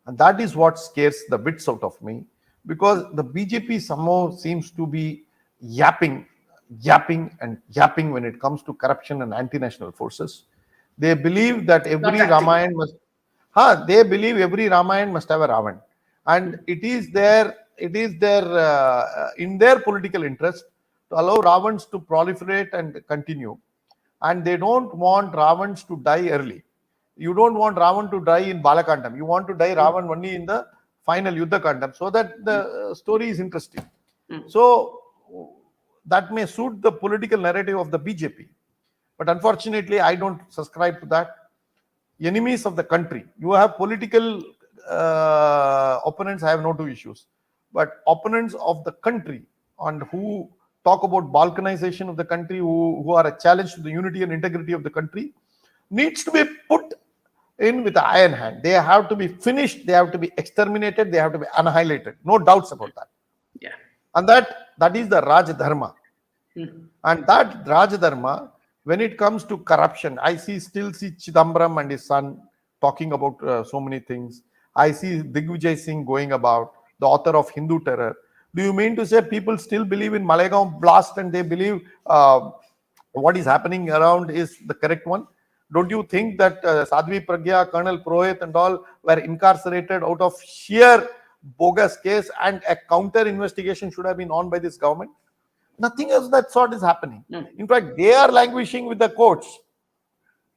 And that is what scares the wits out of me, because the BJP somehow seems to be yapping when it comes to corruption and anti-national forces. They believe that every Ramayan must have a Ravan, and it is their in their political interest to allow Ravans to proliferate and continue, and they don't want Ravans to die early. You don't want Ravan to die in Balakandam. You want to die Ravan only in the final Yuddha Kandam, so that the story is interesting. So that may suit the political narrative of the BJP. But unfortunately, I don't subscribe to that. Enemies of the country. You have political opponents, I have no two issues. But opponents of the country, and who talk about balkanization of the country, who are a challenge to the unity and integrity of the country, needs to be put in with the iron hand. They have to be finished. They have to be exterminated. They have to be annihilated. No doubts about that. Yeah. And that is the Raj Dharma. And that Raj Dharma, when it comes to corruption, I still see Chidambaram and his son talking about so many things. I see Digvijay Singh going about, the author of Hindu Terror. Do you mean to say people still believe in Malegaon blast and they believe what is happening around is the correct one? Don't you think that Sadhvi Pragya, Colonel Purohit and all were incarcerated out of sheer bogus case, and a counter investigation should have been on by this government? Nothing else that sort is happening. In fact, they are languishing with the courts.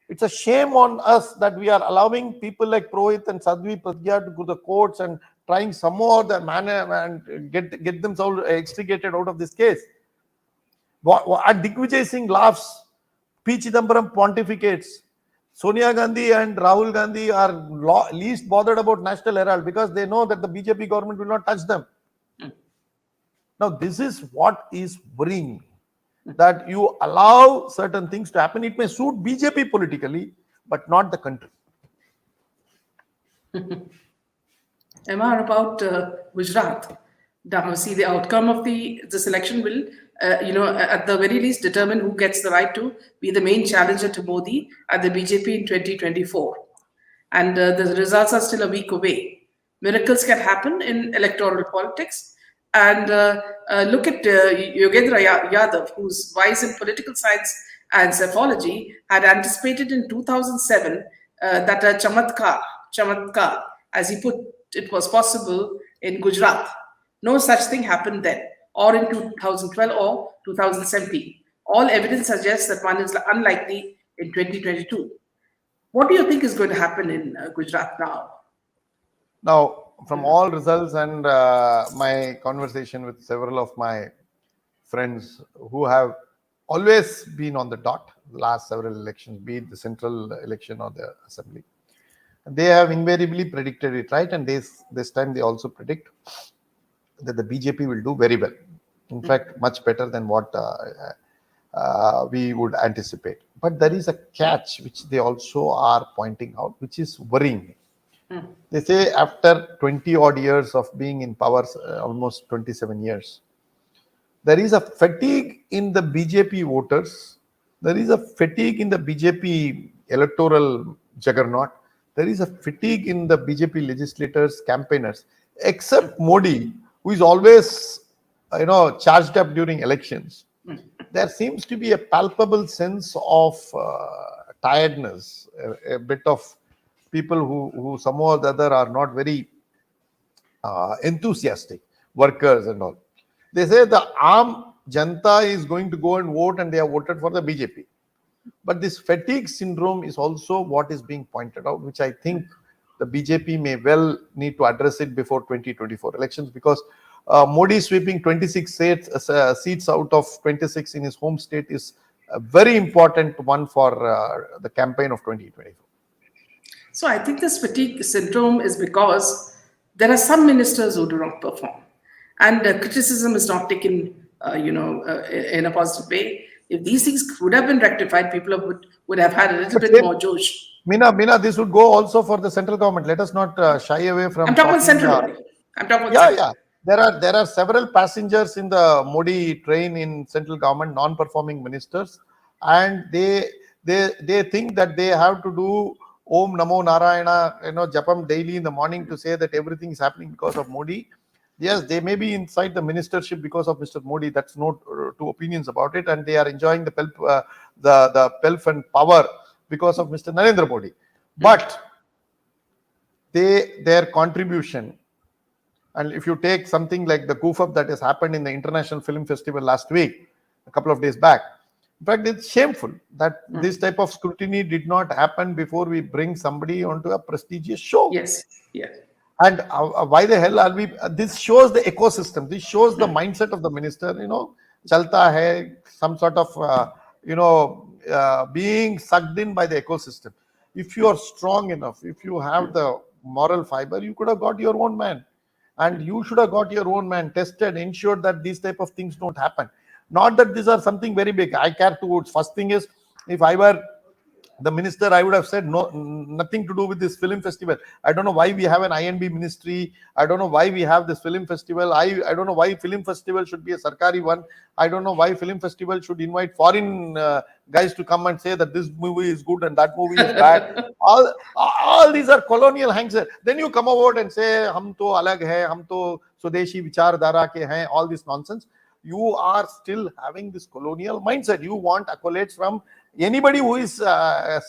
It's a shame on us that we are allowing people like Purohit and Sadhvi Pragya to go to the courts and trying some more the manner and get themselves extricated out of this case. Digvijay Singh laughs, P. Chidambaram pontificates. Sonia Gandhi and Rahul Gandhi are least bothered about National Herald because they know that the BJP government will not touch them. Now, this is what is worrying me, that you allow certain things to happen. It may suit BJP politically, but not the country. Emma, about Gujarat. Now, see, the outcome of this election will, at the very least, determine who gets the right to be the main challenger to Modi at the BJP in 2024. And the results are still a week away. Miracles can happen in electoral politics. And look at Yogendra Yadav, whose wise in political science and psephology had anticipated in 2007 that a chamatkar, as he put it, was possible in Gujarat. No such thing happened then, or in 2012 or 2017. All evidence suggests that one is unlikely in 2022. What do you think is going to happen in Gujarat now? Now, from all results and my conversation with several of my friends who have always been on the dot the last several elections, be it the central election or the assembly, they have invariably predicted it right. And this time they also predict that the BJP will do very well. In fact, much better than what we would anticipate. But there is a catch which they also are pointing out, which is worrying me. They say after 20 odd years of being in power, almost 27 years, there is a fatigue in the BJP voters. There is a fatigue in the BJP electoral juggernaut. There is a fatigue in the BJP legislators, campaigners, except Modi, who is always, charged up during elections. There seems to be a palpable sense of tiredness, a bit of people who somehow or the other are not very enthusiastic, workers and all. They say the Aam Janta is going to go and vote and they have voted for the BJP. But this fatigue syndrome is also what is being pointed out, which I think the BJP may well need to address it before 2024 elections, because Modi sweeping 26 seats out of 26 in his home state is a very important one for the campaign of 2024. So I think this fatigue syndrome is because there are some ministers who do not perform, and criticism is not taken, in a positive way. If these things would have been rectified, people would have had a little bit more josh. Meena, this would go also for the central government. Let us not shy away from. I'm talking about central only. I'm talking about central. Yeah. There are several passengers in the Modi train in central government, non-performing ministers, and they think that they have to do Om Namo Narayana, Japam daily in the morning to say that everything is happening because of Modi. Yes, they may be inside the ministership because of Mr. Modi. That's no two opinions about it, and they are enjoying the pelf and power because of Mr. Narendra Modi. But their contribution, and if you take something like the goof-up that has happened in the International Film Festival last week, a couple of days back, in fact, it's shameful that this type of scrutiny did not happen before we bring somebody onto a prestigious show. Yes. And why the hell are we? This shows the ecosystem. This shows the mindset of the minister. Chalta hai, some sort of being sucked in by the ecosystem. If you are strong enough, if you have the moral fiber, you could have got your own man, and you should have got your own man tested, ensured that these type of things don't happen. Not that these are something very big. I care towards. First thing is, if I were the minister, I would have said no, nothing to do with this film festival. I don't know why we have an INB ministry. I don't know why we have this film festival. I don't know why film festival should be a sarkari one. I don't know why film festival should invite foreign guys to come and say that this movie is good and that movie is bad. all these are colonial hangs. Then you come about and say hum to alag hai, hum to swadeshi vichardhara ke hain, all this nonsense. You are still having this colonial mindset. You want accolades from anybody who is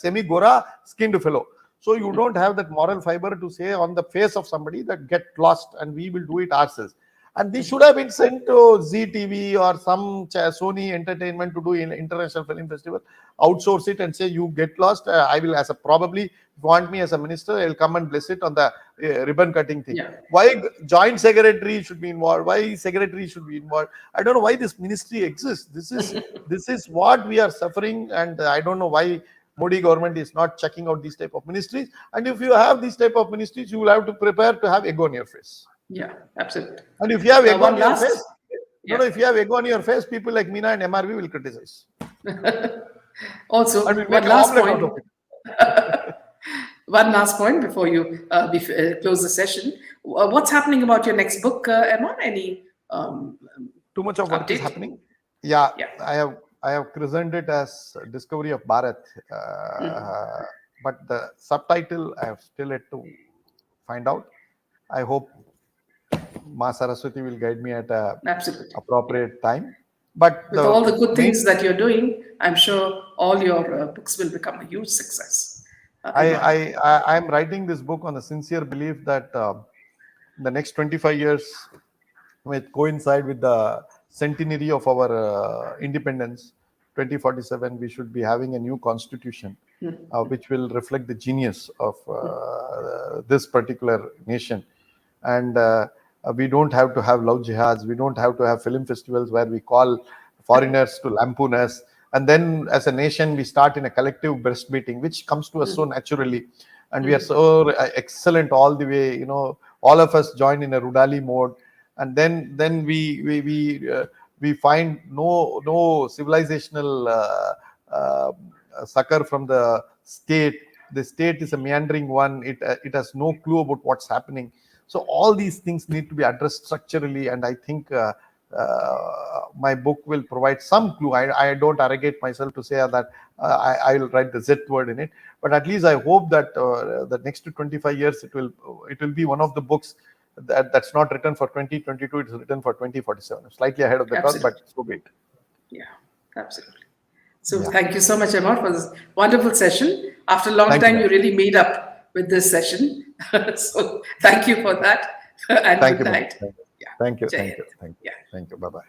semi-gora skinned fellow. So you don't have that moral fiber to say on the face of somebody that get lost and we will do it ourselves. And this should have been sent to Zee TV or some Sony Entertainment to do in International Film Festival. Outsource it and say, you get lost. I will, as a probably want me as a minister, I'll come and bless it on the ribbon cutting thing. Yeah. Why joint secretary should be involved? Why secretary should be involved? I don't know why this ministry exists. This is what we are suffering, and I don't know why Modi government is not checking out these type of ministries. And if you have these type of ministries, you will have to prepare to have egg on your face. Yeah, absolutely. And if you have egg on your face, yeah. if you have egg on your face, people like Meena and MRV will criticize. Also, and we'll one last point. One last point before you close the session. What's happening about your next book, Emma? Any too much of work is happening? Yeah. I have christened it as Discovery of Bharat, but the subtitle I have still yet to find out. I hope Ma Saraswati will guide me at a appropriate time. But with all the good things that you're doing, I'm sure all your books will become a huge success. I'm writing this book on the sincere belief that the next 25 years will coincide with the centenary of our independence. 2047, we should be having a new constitution, which will reflect the genius of this particular nation. And we don't have to have love jihads. We don't have to have film festivals where we call foreigners to lampoon us. And then as a nation, we start in a collective breast beating, which comes to us so naturally. And we are so excellent all the way, all of us join in a Rudali mode. And then we find no civilizational succor from the state. The state is a meandering one. It has no clue about what's happening. So all these things need to be addressed structurally, and I think my book will provide some clue. I don't arrogate myself to say that I will write the Z word in it, but at least I hope that the next 25 years it will be one of the books that's not written for 2022. It's written for 2047. Slightly ahead of the curve, but so be it. Yeah, absolutely. So thank you so much, Emma, for this wonderful session. After a long time, you really made up with this session. So thank you for that. And Thank good you. night. Thank you. Jai Hind. Thank you. Bye-bye.